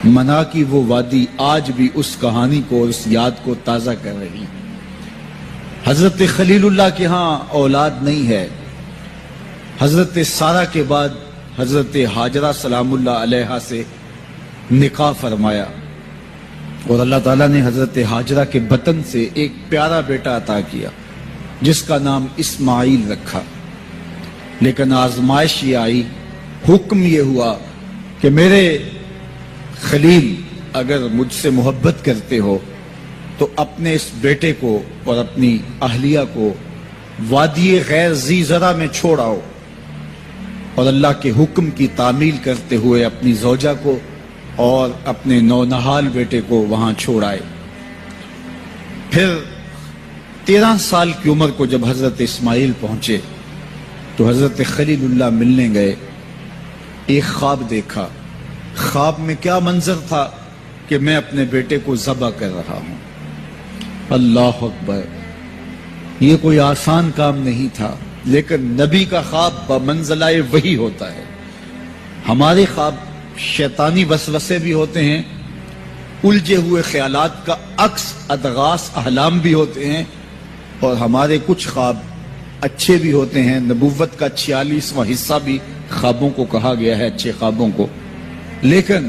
منا کی وہ وادی آج بھی اس کہانی کو اور اس یاد کو تازہ کر رہی ہے۔ حضرت خلیل اللہ کے ہاں اولاد نہیں ہے۔ حضرت سارہ کے بعد حضرت ہاجرہ سلام اللہ علیہا سے نکاح فرمایا اور اللہ تعالیٰ نے حضرت ہاجرہ کے بطن سے ایک پیارا بیٹا عطا کیا جس کا نام اسماعیل رکھا۔ لیکن آزمائش یہ آئی، حکم یہ ہوا کہ میرے خلیل اگر مجھ سے محبت کرتے ہو تو اپنے اس بیٹے کو اور اپنی اہلیہ کو وادی غیر ذی زرع میں چھوڑ آؤ، اور اللہ کے حکم کی تعمیل کرتے ہوئے اپنی زوجہ کو اور اپنے نونہال بیٹے کو وہاں چھوڑ آئے۔ پھر 13 سال کی عمر کو جب حضرت اسماعیل پہنچے تو حضرت خلیل اللہ ملنے گئے۔ ایک خواب دیکھا۔ خواب میں کیا منظر تھا کہ میں اپنے بیٹے کو ذبح کر رہا ہوں۔ اللہ اکبر! یہ کوئی آسان کام نہیں تھا، لیکن نبی کا خواب بمنزلہ وحی ہوتا ہے۔ ہمارے خواب شیطانی وسوسے بھی ہوتے ہیں، الجھے ہوئے خیالات کا عکس ادغاث احلام بھی ہوتے ہیں، اور ہمارے کچھ خواب اچھے بھی ہوتے ہیں۔ نبوت کا 46واں حصہ بھی خوابوں کو کہا گیا ہے، اچھے خوابوں کو۔ لیکن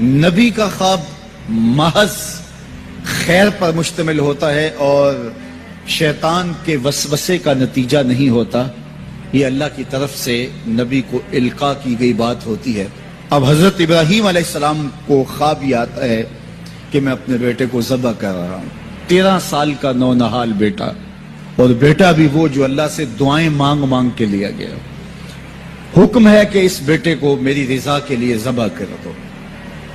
نبی کا خواب محض خیر پر مشتمل ہوتا ہے اور شیطان کے وسوسے کا نتیجہ نہیں ہوتا، یہ اللہ کی طرف سے نبی کو القاء کی گئی بات ہوتی ہے۔ اب حضرت ابراہیم علیہ السلام کو خواب یہ آتا ہے کہ میں اپنے بیٹے کو ذبح کر رہا ہوں۔ 13 سال کا نونہال بیٹا، اور بیٹا بھی وہ جو اللہ سے دعائیں مانگ مانگ کے لیا گیا۔ حکم ہے کہ اس بیٹے کو میری رضا کے لیے ذبح کر دو۔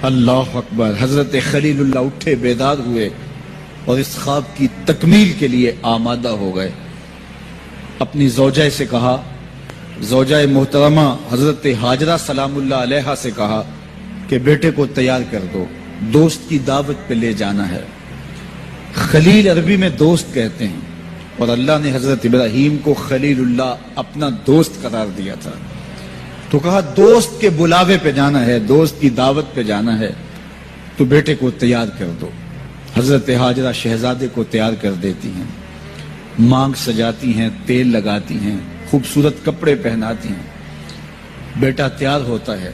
اللہ اکبر! حضرت خلیل اللہ اٹھے، بیدار ہوئے اور اس خواب کی تکمیل کے لیے آمادہ ہو گئے۔ اپنی زوجہ سے کہا، زوجہ محترمہ حضرت ہاجرہ سلام اللہ علیہا سے کہا کہ بیٹے کو تیار کر دو، دوست کی دعوت پہ لے جانا ہے۔ خلیل عربی میں دوست کہتے ہیں، اور اللہ نے حضرت ابراہیم کو خلیل اللہ اپنا دوست قرار دیا تھا، تو کہا دوست کے بلاوے پہ جانا ہے، دوست کی دعوت پہ جانا ہے، تو بیٹے کو تیار کر دو۔ حضرت ہاجرہ شہزادے کو تیار کر دیتی ہیں، مانگ سجاتی ہیں، تیل لگاتی ہیں، خوبصورت کپڑے پہناتی ہیں۔ بیٹا تیار ہوتا ہے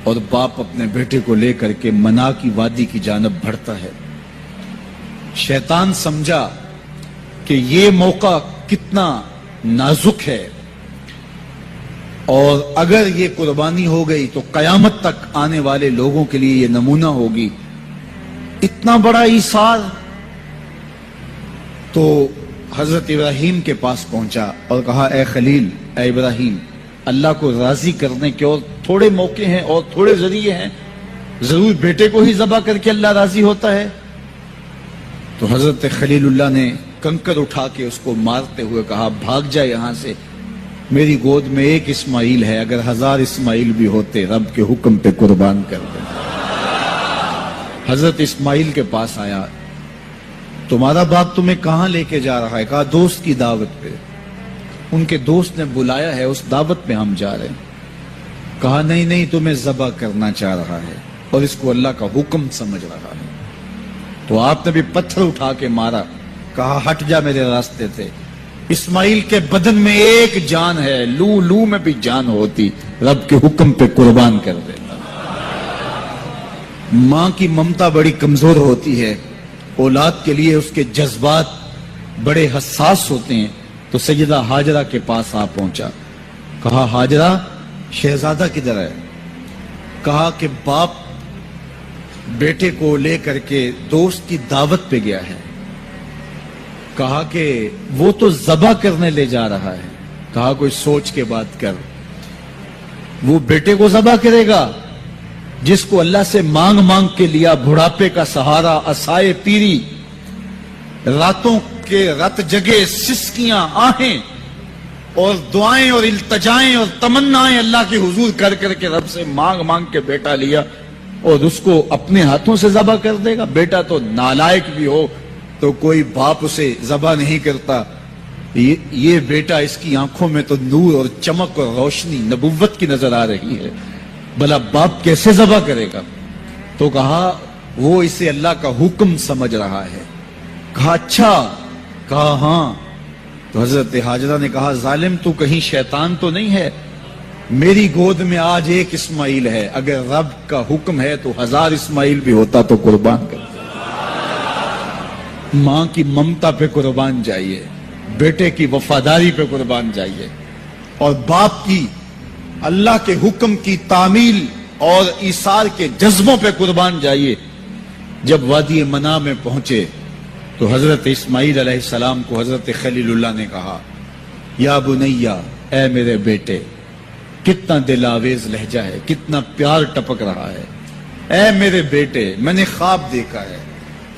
اور باپ اپنے بیٹے کو لے کر کے منا کی وادی کی جانب بڑھتا ہے۔ شیطان سمجھا کہ یہ موقع کتنا نازک ہے، اور اگر یہ قربانی ہو گئی تو قیامت تک آنے والے لوگوں کے لیے یہ نمونہ ہوگی، اتنا بڑا ایثار۔ تو حضرت ابراہیم کے پاس پہنچا اور کہا، اے خلیل، اے ابراہیم، اللہ کو راضی کرنے کے اور تھوڑے موقع ہیں اور تھوڑے ذریعے ہیں، ضرور بیٹے کو ہی ذبح کر کے اللہ راضی ہوتا ہے؟ تو حضرت خلیل اللہ نے کنکر اٹھا کے اس کو مارتے ہوئے کہا، بھاگ جا یہاں سے، میری گود میں ایک اسماعیل ہے، اگر 1000 اسماعیل بھی ہوتے رب کے حکم پہ قربان کر دیں۔ حضرت اسماعیل کے پاس آیا، تمہارا باپ تمہیں کہاں لے کے جا رہا ہے؟ کہا دوست کی دعوت پہ، ان کے دوست نے بلایا ہے، اس دعوت پہ ہم جا رہے ہیں۔ کہا نہیں، تمہیں ذبح کرنا چاہ رہا ہے اور اس کو اللہ کا حکم سمجھ رہا ہے۔ تو آپ نے بھی پتھر اٹھا کے مارا، کہا ہٹ جا میرے راستے سے۔ اسماعیل کے بدن میں ایک جان ہے، لو میں بھی جان ہوتی، رب کے حکم پہ قربان کر دیتا۔ ماں کی ممتا بڑی کمزور ہوتی ہے، اولاد کے لیے اس کے جذبات بڑے حساس ہوتے ہیں۔ تو سیدہ ہاجرہ کے پاس آ پہنچا، کہا ہاجرہ، شہزادہ کدھر ہے؟ کہا کہ باپ بیٹے کو لے کر کے دوست کی دعوت پہ گیا ہے۔ کہا کہ وہ تو ذبح کرنے لے جا رہا ہے۔ کہا کوئی سوچ کے بات کر، وہ بیٹے کو ذبح کرے گا جس کو اللہ سے مانگ مانگ کے لیا، بڑھاپے کا سہارا، عصائے پیری، راتوں کے رت جگے، سسکیاں، آہیں اور دعائیں اور التجائیں اور تمنائیں اللہ کے حضور کر کر کے رب سے مانگ مانگ کے بیٹا لیا، اور اس کو اپنے ہاتھوں سے ذبح کر دے گا؟ بیٹا تو نالائق بھی ہو تو کوئی باپ اسے ذبح نہیں کرتا۔ یہ بیٹا، اس کی آنکھوں میں تو نور اور چمک اور روشنی نبوت کی نظر آ رہی ہے، بھلا باپ کیسے ذبح کرے گا؟ تو کہا وہ اسے اللہ کا حکم سمجھ رہا ہے. کہا اچھا؟ کہا ہاں. تو حضرت ہاجرہ نے کہا ظالم تو کہیں شیطان تو نہیں ہے؟ میری گود میں آج ایک اسماعیل ہے، اگر رب کا حکم ہے تو 1000 اسماعیل بھی ہوتا تو قربان کر. ماں کی ممتا پہ قربان جائیے، بیٹے کی وفاداری پہ قربان جائیے، اور باپ کی اللہ کے حکم کی تعمیل اور ایثار کے جذبوں پہ قربان جائیے. جب وادی منا میں پہنچے تو حضرت اسماعیل علیہ السلام کو حضرت خلیل اللہ نے کہا یا بنیا، اے میرے بیٹے. کتنا دل آویز لہجہ ہے، کتنا پیار ٹپک رہا ہے. اے میرے بیٹے، میں نے خواب دیکھا ہے.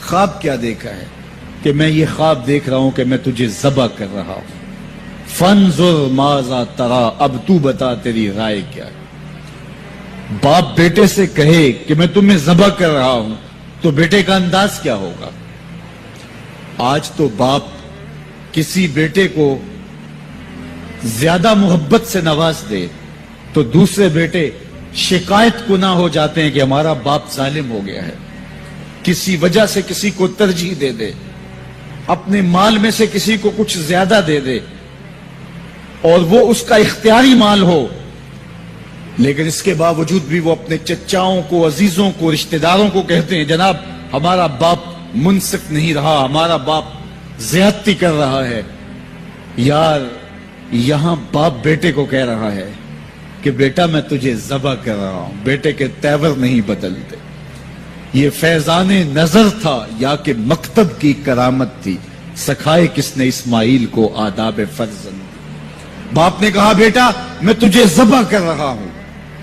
خواب کیا دیکھا ہے؟ کہ میں یہ خواب دیکھ رہا ہوں کہ میں تجھے ذبح کر رہا ہوں. فانظر ماذا ترا، اب تو بتا تیری رائے کیا ہے. باپ بیٹے سے کہے کہ میں تمہیں ذبح کر رہا ہوں تو بیٹے کا انداز کیا ہوگا؟ آج تو باپ کسی بیٹے کو زیادہ محبت سے نواز دے تو دوسرے بیٹے شکایت کو نہ ہو جاتے ہیں کہ ہمارا باپ ظالم ہو گیا ہے. کسی وجہ سے کسی کو ترجیح دے دے، اپنے مال میں سے کسی کو کچھ زیادہ دے دے، اور وہ اس کا اختیاری مال ہو، لیکن اس کے باوجود بھی وہ اپنے چچاؤں کو، عزیزوں کو، رشتہ داروں کو کہتے ہیں جناب ہمارا باپ منصف نہیں رہا، ہمارا باپ زیادتی کر رہا ہے. یار یہاں باپ بیٹے کو کہہ رہا ہے کہ بیٹا میں تجھے ذبح کر رہا ہوں. بیٹے کے تیور نہیں بدلتے. یہ فیضان نظر تھا یا کہ مکتب کی کرامت تھی؟ سکھائے کس نے اسماعیل کو آداب فرزند؟ باپ نے کہا بیٹا میں تجھے ذبح کر رہا ہوں.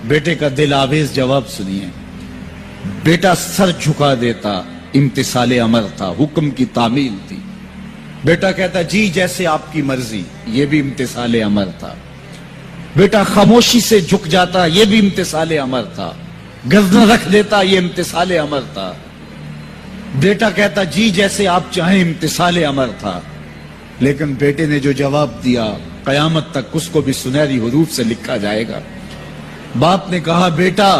بیٹے کا دل آویز جواب سنیے. بیٹا سر جھکا دیتا، امتثال امر تھا، حکم کی تعمیل تھی. بیٹا کہتا جی جیسے آپ کی مرضی، یہ بھی امتثال امر تھا. بیٹا خاموشی سے جھک جاتا، یہ بھی امتثال امر تھا. گردن رکھ دیتا، یہ امتثال امر تھا. بیٹا کہتا جی جیسے آپ چاہیں، امتثال امر تھا. لیکن بیٹے نے جو جواب دیا قیامت تک اس کو بھی سنہری حروف سے لکھا جائے گا. باپ نے کہا بیٹا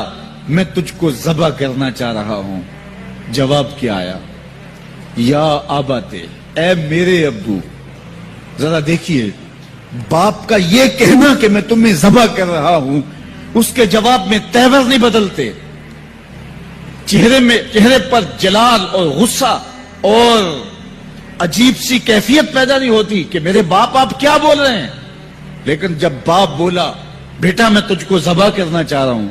میں تجھ کو ذبح کرنا چاہ رہا ہوں. جواب کیا آیا؟ یا آباتے، اے میرے ابو. ذرا دیکھیے باپ کا یہ کہنا کہ میں تمہیں ذبح کر رہا ہوں، اس کے جواب میں تیور نہیں بدلتے. چہرے پر جلال اور غصہ اور عجیب سی کیفیت پیدا نہیں ہوتی کہ میرے باپ آپ کیا بول رہے ہیں. لیکن جب باپ بولا بیٹا میں تجھ کو ذبح کرنا چاہ رہا ہوں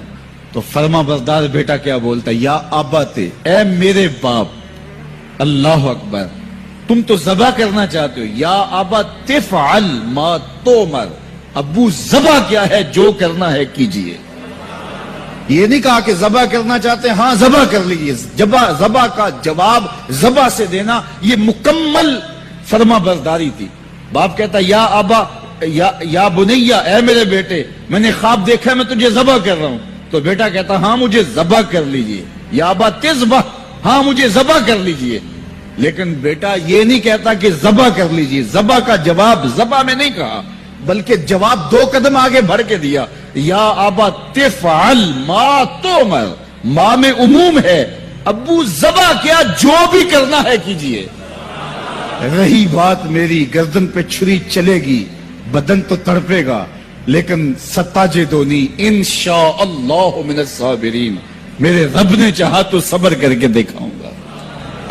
تو فرما بردار بیٹا کیا بولتا؟ یا آباتے، اے میرے باپ. اللہ اکبر. تم تو ذبح کرنا چاہتے ہو. یا آبا تفعل ما تومر، ابو ذبح کیا ہے، جو کرنا ہے کیجئے. یہ نہیں کہا کہ ذبح کرنا چاہتے ہیں ہاں ذبح کر لیجئے. ذبح کا جواب ذبح سے دینا یہ مکمل فرما برداری تھی. باپ کہتا یا آبا، یا بنیا، اے میرے بیٹے میں نے خواب دیکھا ہے میں تجھے ذبح کر رہا ہوں. تو بیٹا کہتا ہاں مجھے ذبح کر لیجئے. یا آبا تذبح، ہاں مجھے ذبح کر لیجئے. لیکن بیٹا یہ نہیں کہتا کہ ذبح کر لیجئے. ذبح کا جواب ذبح میں نہیں کہا بلکہ جواب 2 قدم آگے بڑھ کے دیا. یا آبا تفعل ما تومر، ماں میں عموم ہے. ابو ذبح کیا، جو بھی کرنا ہے کیجئے. رہی بات میری، گردن پہ چھری چلے گی، بدن تو تڑپے گا، لیکن ستاجدونی انشاءاللہ من الصابرین. میرے رب نے چاہا تو صبر کر کے دکھاؤں گا.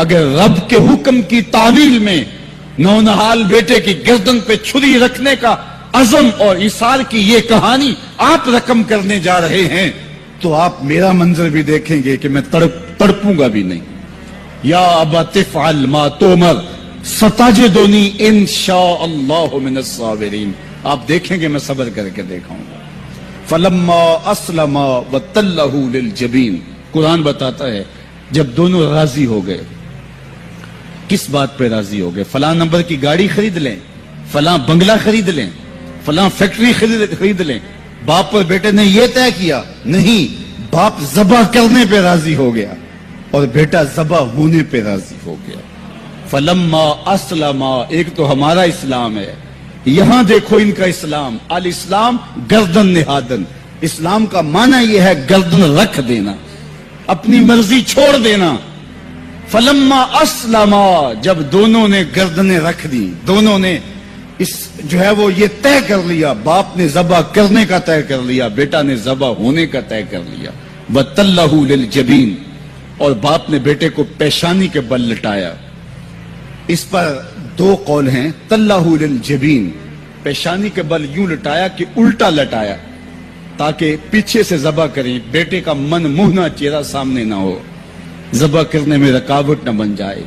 اگر رب کے حکم کی تعمیل میں نونہال بیٹے کی گردن پہ چھری رکھنے کا عزم اور ایثار کی یہ کہانی آپ رقم کرنے جا رہے ہیں تو آپ میرا منظر بھی دیکھیں گے کہ میں تڑپوں گا بھی نہیں. یا ابا تفعل ما تومر ستجدنی انشاءاللہ من الصابرین. آپ دیکھیں گے میں صبر کر کے دکھاؤں گا. فلما اسلم وتلہ للجبین، قرآن بتاتا ہے جب دونوں راضی ہو گئے. کس بات پہ راضی ہو گئے؟ فلاں نمبر کی گاڑی خرید لیں، فلاں بنگلہ خرید لیں، فلاں فیکٹری خرید لیں. باپ اور بیٹے نے یہ طے کیا نہیں، باپ ذبح کرنے پہ راضی ہو گیا اور بیٹا ذبح ہونے پہ راضی ہو گیا. فلما اسلم، ایک تو ہمارا اسلام ہے، یہاں دیکھو ان کا اسلام. الاسلام گردن نہادن. اسلام کا معنی یہ ہے گردن رکھ دینا. اپنی مرضی چھوڑ دینا. فلما اسلما، جب دونوں نے گردنیں رکھ دی، دونوں نے اس جو ہے وہ یہ طے کر لیا، باپ نے ذبح کرنے کا طے کر لیا، بیٹا نے ذبح ہونے کا طے کر لیا. وَتَلَّهُ لِلْجَبِينِ، اور باپ نے بیٹے کو پیشانی کے بل لٹایا. اس پر دو قول ہیں. تَلَّهُ لِلْجَبِينِ، پیشانی کے بل یوں لٹایا کہ الٹا لٹایا تاکہ پیچھے سے ذبح کریں، بیٹے کا من منہ چہرہ سامنے نہ ہو، ذبح کرنے میں رکاوٹ نہ بن جائے.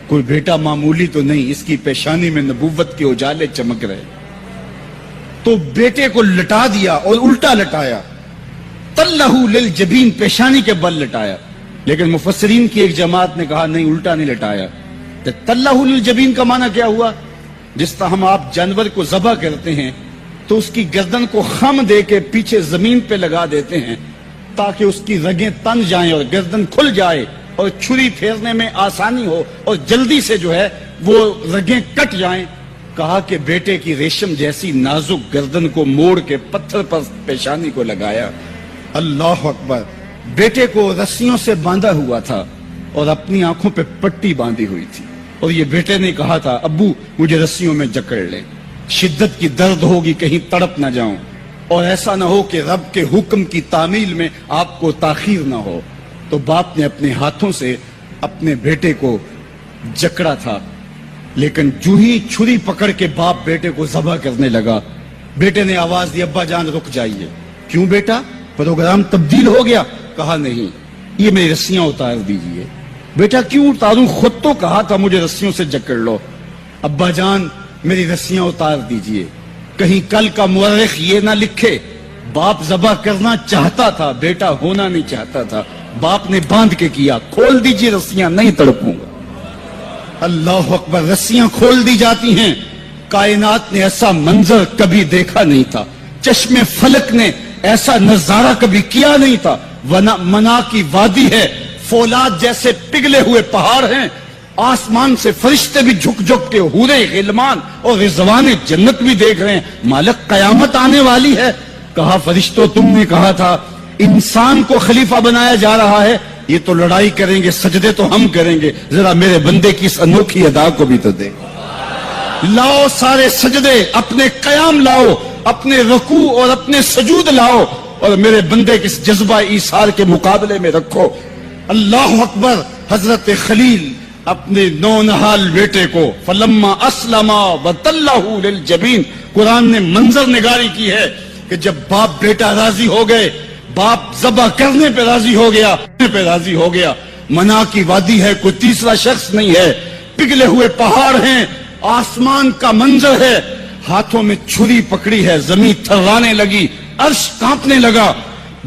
کوئی بیٹا معمولی تو نہیں، اس کی پیشانی میں نبوت کے اجالے چمک رہے. تو بیٹے کو لٹا دیا اور الٹا لٹایا. تَلَّهُ لِلْجَبِينِ، پیشانی کے بل لٹایا. لیکن مفسرین کی ایک جماعت نے کہا نہیں، الٹا نہیں لٹایا. تو تَلَّهُ لِلْجَبِينِ کا معنی کیا ہوا؟ جس طرح ہم آپ جانور کو ذبح کرتے ہیں تو اس کی گردن کو خم دے کے پیچھے زمین پہ لگا دیتے ہیں تاکہ اس کی رگیں تن جائیں اور گردن کھل جائے اور چھری پھیرنے میں آسانی ہو اور جلدی سے جو ہے وہ رگیں کٹ جائیں. کہا کہ بیٹے کی ریشم جیسی نازک گردن کو موڑ کے پتھر پر پیشانی کو لگایا. اللہ اکبر. بیٹے کو رسیوں سے باندھا ہوا تھا اور اپنی آنکھوں پہ پٹی باندھی ہوئی تھی، اور یہ بیٹے نے کہا تھا ابو مجھے رسیوں میں جکڑ لے، شدت کی درد ہوگی، کہیں تڑپ نہ جاؤں، اور ایسا نہ ہو کہ رب کے حکم کی تعمیل میں آپ کو تاخیر نہ ہو. تو باپ نے اپنے ہاتھوں سے اپنے بیٹے کو جکڑا تھا. لیکن جو ہی چھری پکڑ کے باپ بیٹے کو ذبح کرنے لگا، بیٹے نے آواز دی ابا جان رک جائیے. کیوں بیٹا، پروگرام تبدیل ہو گیا؟ کہا نہیں، یہ میری رسیاں اتار دیجئے. بیٹا کیوں اتاروں، خود تو کہا تھا مجھے رسیوں سے جکڑ لو. ابا جان میری رسیاں اتار دیجئے. کہیں کل کا مورخ یہ نہ لکھے باپ ذبح کرنا چاہتا تھا، بیٹا ہونا نہیں چاہتا تھا. باپ نے باندھ کے کیا. کھول دیجئے رسیاں، نہیں تڑپوں گا. اللہ اکبر. رسیاں کھول دی جاتی ہیں. کائنات نے ایسا منظر کبھی دیکھا نہیں تھا، چشم فلک نے ایسا نظارہ کبھی کیا نہیں تھا. منا کی وادی ہے، فولاد جیسے پگھلے ہوئے پہاڑ ہیں، آسمان سے فرشتے بھی جھک جھک کے حورے غلمان اور رضوان جنت بھی دیکھ رہے ہیں. مالک قیامت آنے والی ہے. کہا فرشتوں تم نے کہا تھا انسان کو خلیفہ بنایا جا رہا ہے، یہ تو لڑائی کریں گے، سجدے تو ہم کریں گے، ذرا میرے بندے کی اس انوکھی ادا کو بھی تو دیکھو. لاؤ سارے سجدے، اپنے قیام لاؤ، اپنے رکوع اور اپنے سجود لاؤ اور میرے بندے کے اس جذبہ ایثار کے مقابلے میں رکھو. اللہ اکبر. حضرت خلیل اپنے نونہال بیٹے کو فلما اسلما وتلہ للجبین، قرآن نے منظر نگاری کی ہے کہ جب باپ بیٹا راضی ہو گئے، باپ ذبح کرنے پہ راضی ہو گیا. منا کی وادی ہے، کوئی تیسرا شخص نہیں ہے، پگھلے ہوئے پہاڑ ہیں، آسمان کا منظر ہے، ہاتھوں میں چھری پکڑی ہے، زمین تھرانے لگی، عرش کانپنے لگا،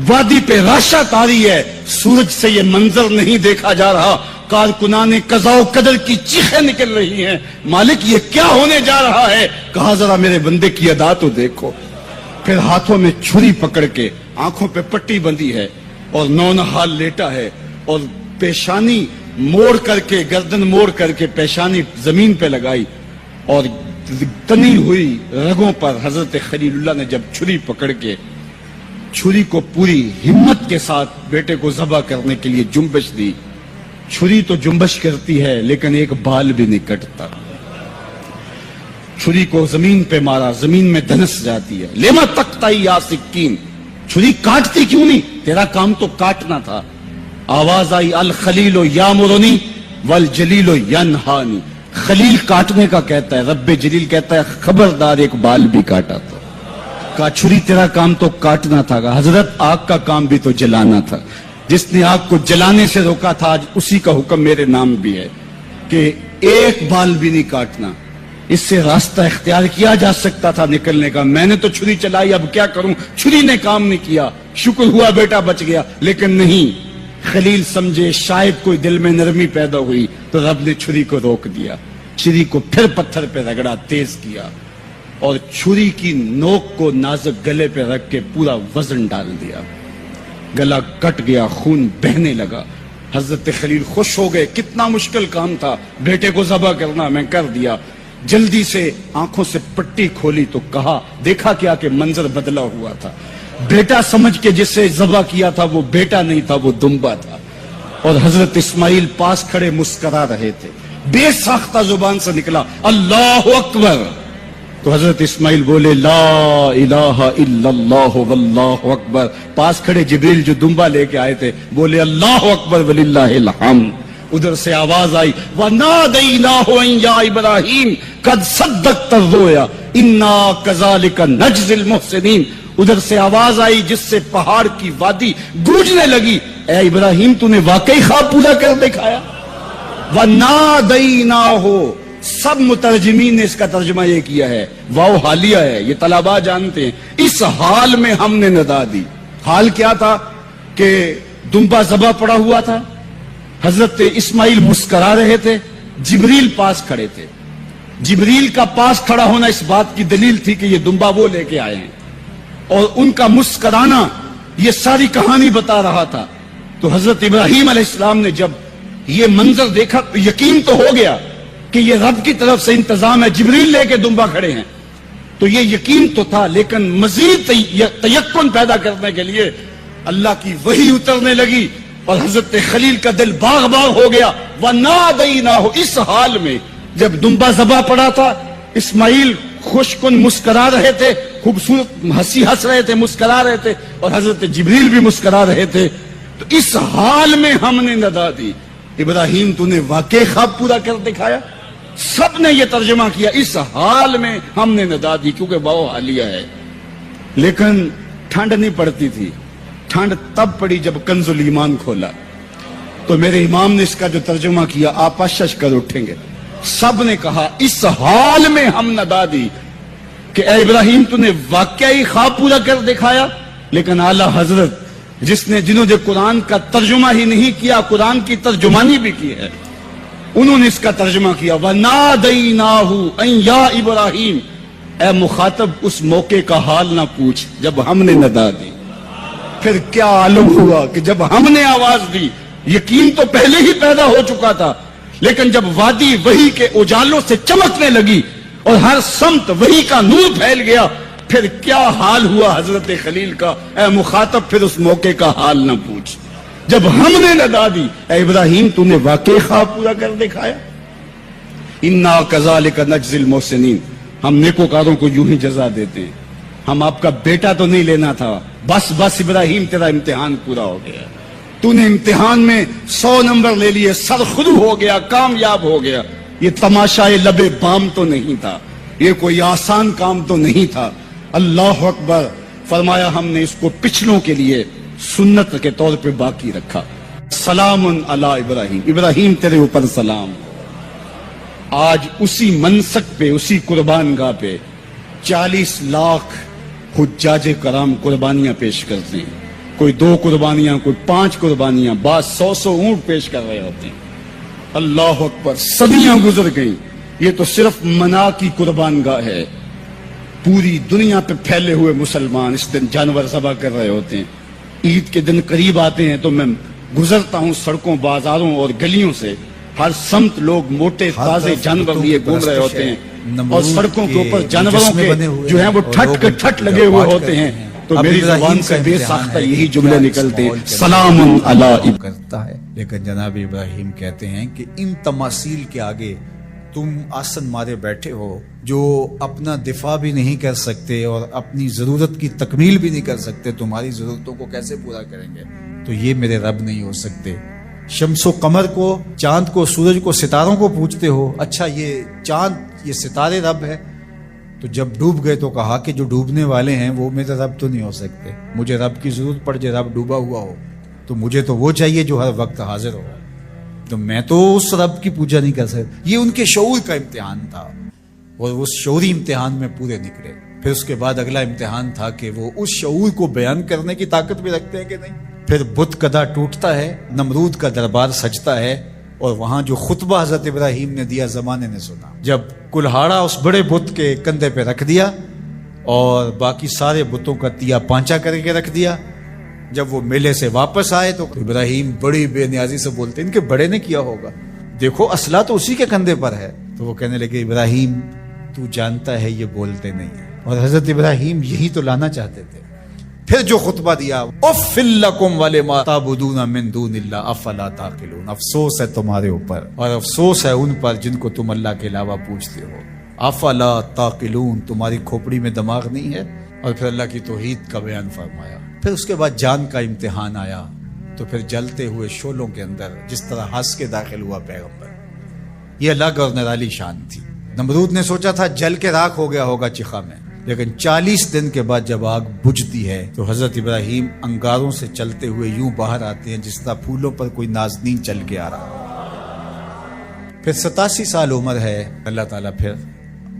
وادی پہ راشا تاری ہے. سورج سے یہ منظر نہیں دیکھا جا رہا، کارکنان قضاء و قدر کی چیخیں نکل رہی ہیں، مالک یہ کیا ہونے جا رہا ہے. کہا ذرا میرے بندے کی ادا تو دیکھو. پھر ہاتھوں میں چھری پکڑ کے آنکھوں پہ پٹی بندھی ہے اور نونہال لیٹا ہے اور پیشانی موڑ کر کے، گردن موڑ کر کے پیشانی زمین پہ لگائی اور تنی ہوئی رگوں پر حضرت خلیل اللہ نے جب چھری پکڑ کے چھری کو پوری ہمت کے ساتھ بیٹے کو ذبح کرنے کے لیے جنبش دی. چھری تو جنبش کرتی ہے لیکن ایک بال بھی نہیں کٹتا. چھری کو زمین پہ مارا، زمین میں دھنس جاتی ہے. لما تقطعی یا سکین، چھری کاٹتی کیوں نہیں، تیرا کام تو کاٹنا تھا. آواز آئی الخلیل یامرنی والجلیل ینہانی. خلیل کاٹنے کا کہتا ہے، رب جلیل کہتا ہے خبردار ایک بال بھی کاٹا تھا. کہا چھری تیرا کام تو کاٹنا تھا. حضرت آگ کا کام بھی تو جلانا تھا. جس نے آگ کو جلانے سے روکا تھا آج اسی کا حکم میرے نام بھی ہے کہ ایک بال بھی نہیں کاٹنا. اس سے راستہ اختیار کیا جا سکتا تھا نکلنے کا. میں نے تو چھری چلائی، اب کیا کروں، چھری نے کام نہیں کیا. شکر ہوا بیٹا بچ گیا، لیکن نہیں. خلیل سمجھے شاید کوئی دل میں نرمی پیدا ہوئی تو رب نے چھری کو روک دیا. چھری کو پھر پتھر پہ رگڑا، تیز کیا اور چھری کی نوک کو نازک گلے پہ رکھ کے پورا وزن ڈال دیا. گلا کٹ گیا، خون بہنے لگا. حضرت خلیل خوش ہو گئے. کتنا مشکل کام تھا بیٹے کو ذبح کرنا، میں کر دیا. جلدی سے آنکھوں سے پٹی کھولی تو کہا، دیکھا کیا کہ منظر بدلا ہوا تھا. بیٹا سمجھ کے جسے ذبح کیا تھا وہ بیٹا نہیں تھا، وہ دمبا تھا. اور حضرت اسماعیل پاس کھڑے مسکرا رہے تھے. بے ساختہ زبان سے نکلا اللہ اکبر. تو حضرت اسماعیل بولے لا الہ الا اللہ واللہ اکبر. پاس کھڑے جبریل جو دمبا لے کے آئے تھے بولے اللہ اکبر وللہ الحمد. ادھر سے آواز آئی وَنَادَيْنَاهُ أَن يَا إِبْرَاهِيمُ قَدْ صَدَّقْتَ الرُّؤْيَا إِنَّا كَذَلِكَ نَجْزِي الْمُحْسِنِينَ. ادھر سے آواز آئی جس سے پہاڑ کی وادی گونجنے لگی اے ابراہیم تو نے واقعی خواب پورا کر دکھایا. وَنَادَيْنَاهُ. سب مترجمین نے اس کا ترجمہ یہ کیا ہے واو حالیہ ہے, یہ طلباء جانتے ہیں. اس حال میں ہم نے ندا دی. حال کیا تھا کہ دمبا ذبح پڑا ہوا تھا, حضرت اسماعیل مسکرا رہے تھے, جبریل پاس کھڑے تھے. جبریل کا پاس کھڑا ہونا اس بات کی دلیل تھی کہ یہ دمبا وہ لے کے آئے ہیں, اور ان کا مسکرانا یہ ساری کہانی بتا رہا تھا. تو حضرت ابراہیم علیہ السلام نے جب یہ منظر دیکھا تو یقین تو ہو گیا کہ یہ رب کی طرف سے انتظام ہے, جبریل لے کے دمبا کھڑے ہیں. تو یہ یقین تو تھا, لیکن مزید تیقن پیدا کرنے کے لیے اللہ کی وحی اترنے لگی اور حضرت خلیل کا دل باغ باغ ہو گیا. وَنَادَيْنَاهُ. اس حال میں جب دمبا ذبح پڑا تھا, اسماعیل خوش کن مسکرا رہے تھے, خوبصورت ہنسی ہنس رہے تھے, مسکرا رہے تھے, اور حضرت جبریل بھی مسکرا رہے تھے. تو اس حال میں ہم نے ندا دی ابراہیم تو نے واقعی خواب پورا کر دکھایا. سب نے یہ ترجمہ کیا اس حال میں ہم نے ندا دی, کیونکہ واو حالیہ ہے. لیکن ٹھنڈ نہیں پڑتی تھی. ٹھنڈ تب پڑی جب کنز الایمان کھولا. تو میرے امام نے اس کا جو ترجمہ کیا آپ اشش کر اٹھیں گے. سب نے کہا اس حال میں ہم ندا دی کہ اے ابراہیم تو نے واقعی خواب پورا کر دکھایا. لیکن اعلیٰ حضرت جنہوں نے قرآن کا ترجمہ ہی نہیں کیا, قرآن کی ترجمانی بھی کی ہے, انہوں نے اس کا ترجمہ کیا وَنَادَيْنَاهُ أَن يَا إِبْرَاهِيمُ. اے مخاطب اس موقع کا حال نہ پوچھ جب ہم نے ندا دی. پھر کیا عالم ہوا کہ جب ہم نے آواز دی, یقین تو پہلے ہی پیدا ہو چکا تھا, لیکن جب وادی وحی کے اجالوں سے چمکنے لگی اور ہر سمت وحی کا نور پھیل گیا, پھر کیا حال ہوا حضرت خلیل کا. اے مخاطب پھر اس موقع کا حال نہ پوچھ جب ہم نے ندا دی اے ابراہیم تو نے واقعی خواب پورا کر دکھایا. اِنَّا كَذَلِكَ نَجْزِي الْمُحْسِنِينَ. ہم نیکوکاروں کو یوں ہی جزا دیتے ہیں. ہم آپ کا بیٹا تو نہیں لینا تھا, بس ابراہیم تیرا امتحان پورا ہو گیا, تو نے امتحان میں 100 نمبر لے لیے, سرخرو ہو گیا, کامیاب ہو گیا. یہ تماشائے لبے بام تو نہیں تھا, یہ کوئی آسان کام تو نہیں تھا. اللہ اکبر. فرمایا ہم نے اس کو پچھلوں کے لیے سنت کے طور پہ باقی رکھا. سلام علی ابراہیم. ابراہیم تیرے اوپر سلام. آج اسی منسک پہ, اسی قربان گاہ پہ 40 لاکھ حجاج کرام قربانیاں پیش کرتے ہیں. کوئی 2 قربانیاں, کوئی 5 قربانیاں, بعض 100 اونٹ پیش کر رہے ہوتے ہیں. اللہ اکبر. صدیاں گزر گئیں. یہ تو صرف منا کی قربان گاہ ہے. پوری دنیا پہ پھیلے ہوئے مسلمان اس دن جانور ذبح کر رہے ہوتے ہیں. عید کے دن قریب آتے ہیں تو میں گزرتا ہوں سڑکوں, بازاروں اور گلیوں سے, ہر سمت لوگ موٹے تازے جانور لیے گھوم رہے ہوتے ہیں, اور سڑکوں کے اوپر جانوروں کے جو ہیں وہ ٹھٹ لگے ہوئے ہوتے ہیں. تو میری زبان سے بے ساختہ یہی جملے نکلتے ہیں سلام علی کرتا ہے. لیکن جناب ابراہیم کہتے ہیں کہ ان تماثیل کے آگے تم آسن مارے بیٹھے ہو جو اپنا دفاع بھی نہیں کر سکتے اور اپنی ضرورت کی تکمیل بھی نہیں کر سکتے, تمہاری ضرورتوں کو کیسے پورا کریں گے؟ تو یہ میرے رب نہیں ہو سکتے. شمس و قمر کو, چاند کو, سورج کو, ستاروں کو پوچھتے ہو, اچھا یہ چاند یہ ستارے رب ہے. تو جب ڈوب گئے تو کہا کہ جو ڈوبنے والے ہیں وہ میرے رب تو نہیں ہو سکتے. مجھے رب کی ضرورت پڑ جائے, رب ڈوبا ہوا ہو, تو مجھے تو وہ چاہیے جو ہر وقت حاضر ہو. تو میں تو اس رب کی پوجا نہیں کر سکتا. یہ ان کے شعور کا امتحان تھا اور اس شعوری امتحان میں پورے نکلے. پھر اس کے بعد اگلا امتحان تھا کہ وہ اس شعور کو بیان کرنے کی طاقت بھی رکھتے ہیں کہ نہیں. پھر بت کدا ٹوٹتا ہے, نمرود کا دربار سجتا ہے, اور وہاں جو خطبہ حضرت ابراہیم نے دیا زمانے نے سنا. جب کلہاڑا اس بڑے بت کے کندھے پہ رکھ دیا اور باقی سارے بتوں کا تیا پانچا کر کے رکھ دیا, جب وہ میلے سے واپس آئے تو ابراہیم بڑی بے نیازی سے بولتے ان کے بڑے نے کیا ہوگا, دیکھو اسلحہ تو اسی کے کندھے پر ہے. تو وہ کہنے لگے ابراہیم تو جانتا ہے یہ بولتے نہیں ہیں. اور حضرت ابراہیم یہی تو لانا چاہتے تھے. پھر جو خطبہ دیا، اُفِّل لَکُمْ وَلِمَا تَعْبُدُونَ مِن دُونِ اللَّهِ أَفَلَا تَعْقِلُونَ، افسوس ہے تمہارے اوپر اور افسوس ہے ان پر جن کو تم اللہ کے علاوہ پوجتے ہو. افلا تعقلون، تمہاری کھوپڑی میں دماغ نہیں ہے. اور پھر اللہ کی توحید کا بیان فرمایا. پھر اس کے بعد جان کا امتحان آیا، تو پھر جلتے ہوئے شعلوں کے اندر جس طرح ہنس کے داخل ہوا پیغمبر، یہ الگ اور نرالی شان تھی. نمرود نے سوچا تھا جل کے راکھ ہو گیا ہوگا چخا میں، لیکن 40 دن کے بعد جب آگ بجھتی ہے تو حضرت ابراہیم انگاروں سے چلتے ہوئے یوں باہر آتے ہیں جس طرح پھولوں پر کوئی نازنین چل کے آ رہا. پھر 87 سال عمر ہے. اللہ تعالیٰ پھر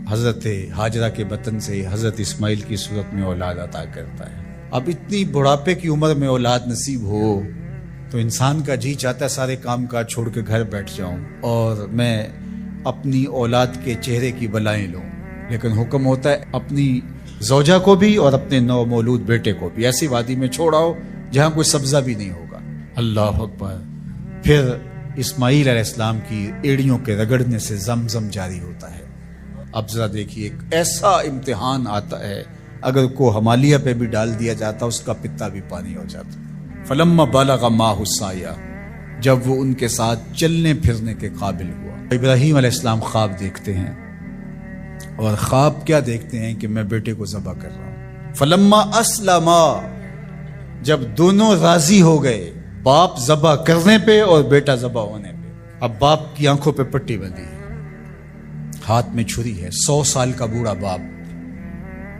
حضرت ہاجرہ کے بطن سے حضرت اسماعیل کی صورت میں اولاد عطا کرتا ہے. اب اتنی بڑھاپے کی عمر میں اولاد نصیب ہو تو انسان کا جی چاہتا ہے سارے کام کاج چھوڑ کے گھر بیٹھ جاؤں اور میں اپنی اولاد کے چہرے کی بلائیں لوں. لیکن حکم ہوتا ہے اپنی زوجہ کو بھی اور اپنے نو مولود بیٹے کو بھی ایسی وادی میں چھوڑاؤ جہاں کوئی سبزہ بھی نہیں ہوگا. اللہ اکبر. پھر اسماعیل علیہ السلام کی ایڑیوں کے رگڑنے سے زمزم جاری ہوتا ہے. اب ذرا دیکھیے ایک ایسا امتحان آتا ہے اگر کو ہمالیہ پہ بھی ڈال دیا جاتا اس کا پتا بھی پانی ہو جاتا. فلما بلغ معہ السعی، جب وہ ان کے ساتھ چلنے پھرنے کے قابل ہوا. ابراہیم علیہ السلام خواب دیکھتے ہیں اور خواب کیا دیکھتے ہیں کہ میں بیٹے کو ذبح کر رہا ہوں. فلما اسلما، جب دونوں راضی ہو گئے باپ ذبح کرنے پہ اور بیٹا ذبح ہونے پہ. اب باپ کی آنکھوں پہ پٹی بندھی ہے، ہاتھ میں چھری ہے. 100 سال کا بوڑھا باپ،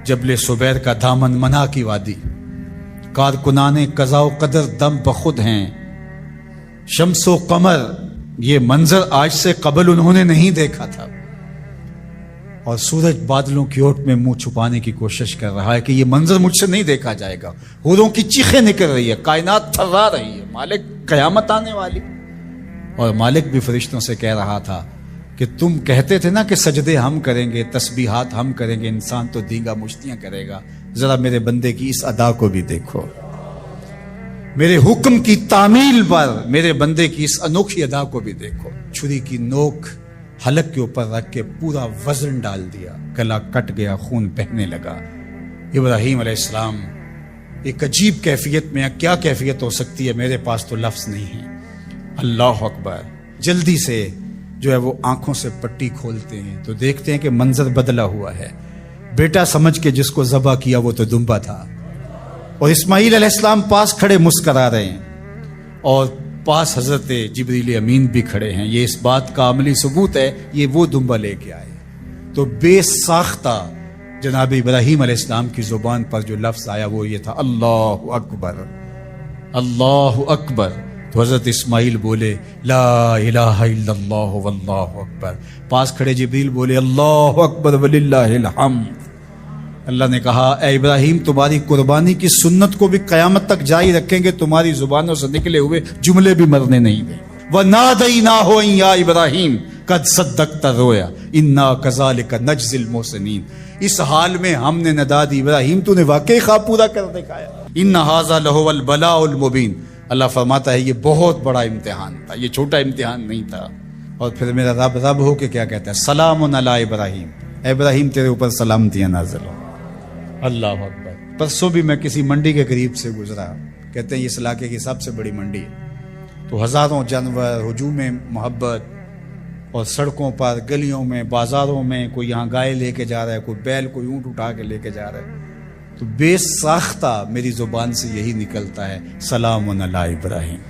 جبل سبیر کا دامن، منا کی وادی، کارکنان قضاء و قدر دم بخود ہیں. شمس و قمر، یہ منظر آج سے قبل انہوں نے نہیں دیکھا تھا. اور سورج بادلوں کی اوٹ میں منہ چھپانے کی کوشش کر رہا ہے کہ یہ منظر مجھ سے نہیں دیکھا جائے گا. حوروں کی چیخیں نکل رہی ہے، کائنات تھرا رہی ہے، مالک قیامت آنے والی. اور مالک بھی فرشتوں سے کہہ رہا تھا کہ تم کہتے تھے نا کہ سجدے ہم کریں گے، تسبیحات ہم کریں گے، انسان تو دیگا مشتیاں کرے گا. ذرا میرے بندے کی اس ادا کو بھی دیکھو، میرے حکم کی تعمیل پر میرے بندے کی اس انوکھی ادا کو بھی دیکھو. چھری کی نوک حلق کے اوپر رکھ کے پورا وزن ڈال دیا، گلا کٹ گیا، خون بہنے لگا. ابراہیم علیہ السلام ایک عجیب کیفیت میں، کیا کیفیت ہو سکتی ہے میرے پاس تو لفظ نہیں ہے. اللہ اکبر. جلدی سے جو ہے وہ آنکھوں سے پٹی کھولتے ہیں تو دیکھتے ہیں کہ منظر بدلا ہوا ہے. بیٹا سمجھ کے جس کو ذبح کیا وہ تو دمبا تھا، اور اسماعیل علیہ السلام پاس کھڑے مسکرا رہے ہیں اور پاس حضرت جبریل امین بھی کھڑے ہیں. یہ اس بات کا عملی ثبوت ہے یہ وہ دمبا لے کے آئے. تو بے ساختہ جناب ابراہیم علیہ السلام کی زبان پر جو لفظ آیا وہ یہ تھا، اللہ اکبر، اللہ اکبر. تو حضرت اسماعیل بولے لا الہ الا اللہ واللہ اکبر. پاس کھڑے جبریل بولے اللہ اکبر وللہ الحمد. اللہ نے کہا اے ابراہیم تمہاری قربانی کی سنت کو بھی قیامت تک جاری رکھیں گے، تمہاری زبانوں سے نکلے ہوئے جملے بھی مرنے نہیں دیں. وَنَادَيْنَاهُ أَن يَا إِبْرَاهِيمُ قَدْ صَدَّقْتَ الرُّؤْيَا إِنَّا كَذَلِكَ نَجْزِي الْمُحْسِنِينَ. اس حال میں ہم نے ندا دی ابراہیم تو نے واقعی خواب پورا کر دکھایا. إِنَّ هَذَا لَهُوَ الْبَلَاءُ الْمُبِينُ. اللہ فرماتا ہے یہ بہت بڑا امتحان تھا، یہ چھوٹا امتحان نہیں تھا. اور پھر میرا رب ہو کے کیا کہتا ہے، سلام علی ابراہیم، اے ابراہیم تیرے اوپر سلامتیاں نازل ہو. اللہ اکبر. پرسوں بھی میں کسی منڈی کے قریب سے گزرا، کہتے ہیں اس علاقے کی سب سے بڑی منڈی ہے. تو ہزاروں جانور، ہجوم محبت، اور سڑکوں پر، گلیوں میں، بازاروں میں کوئی یہاں گائے لے کے جا رہا ہے، کوئی بیل، کوئی اونٹ اٹھا کے لے کے جا رہا ہے. تو بے ساختہ میری زبان سے یہی نکلتا ہے سلام علی ابراہیم،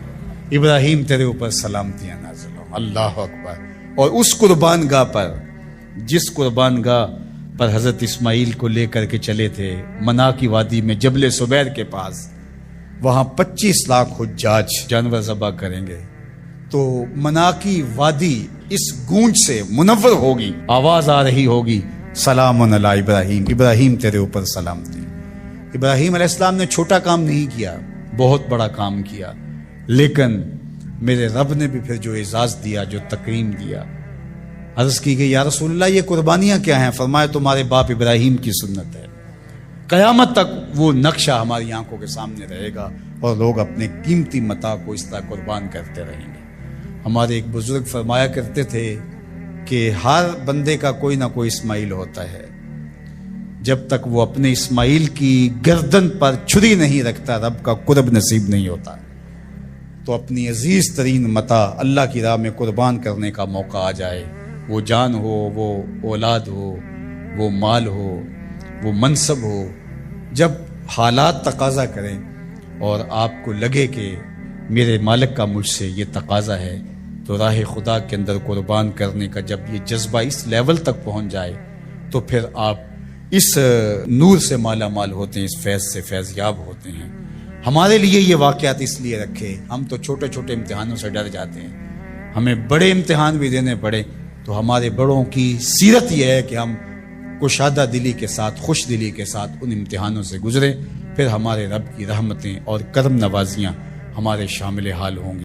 ابراہیم تیرے اوپر سلامتیاں نازل ہوں. اللہ اکبر. اور اس قربان گاہ پر، جس قربان گاہ پر حضرت اسماعیل کو لے کر کے چلے تھے، منا کی وادی میں جبل سبیر کے پاس، وہاں 25 لاکھ حجاج جانور ذبح کریں گے. تو منا کی وادی اس گونج سے منور ہوگی، آواز آ رہی ہوگی سلام علی ابراہیم، ابراہیم تیرے اوپر سلامتی. ابراہیم علیہ السلام نے چھوٹا کام نہیں کیا، بہت بڑا کام کیا. لیکن میرے رب نے بھی پھر جو اعزاز دیا، جو تکریم دیا. عرض کی گئی یا رسول اللہ یہ قربانیاں کیا ہیں؟ فرمایا تمہارے باپ ابراہیم کی سنت ہے. قیامت تک وہ نقشہ ہماری آنکھوں کے سامنے رہے گا اور لوگ اپنے قیمتی متاع کو اس طرح قربان کرتے رہیں گے. ہمارے ایک بزرگ فرمایا کرتے تھے کہ ہر بندے کا کوئی نہ کوئی اسماعیل ہوتا ہے. جب تک وہ اپنے اسماعیل کی گردن پر چھری نہیں رکھتا رب کا قرب نصیب نہیں ہوتا۔ تو اپنی عزیز ترین متاع اللہ کی راہ میں قربان کرنے کا موقع آ جائے، وہ جان ہو، وہ اولاد ہو، وہ مال ہو، وہ منصب ہو، جب حالات تقاضا کریں اور آپ کو لگے کہ میرے مالک کا مجھ سے یہ تقاضا ہے، تو راہ خدا کے اندر قربان کرنے کا جب یہ جذبہ اس لیول تک پہنچ جائے تو پھر آپ اس نور سے مالا مال ہوتے ہیں، اس فیض سے فیض یاب ہوتے ہیں۔ ہمارے لیے یہ واقعات اس لیے رکھے، ہم تو چھوٹے چھوٹے امتحانوں سے ڈر جاتے ہیں، ہمیں بڑے امتحان بھی دینے پڑے تو ہمارے بڑوں کی سیرت یہ ہے کہ ہم کشادہ دلی کے ساتھ، خوش دلی کے ساتھ ان امتحانوں سے گزریں، پھر ہمارے رب کی رحمتیں اور کرم نوازیاں ہمارے شامل حال ہوں گی۔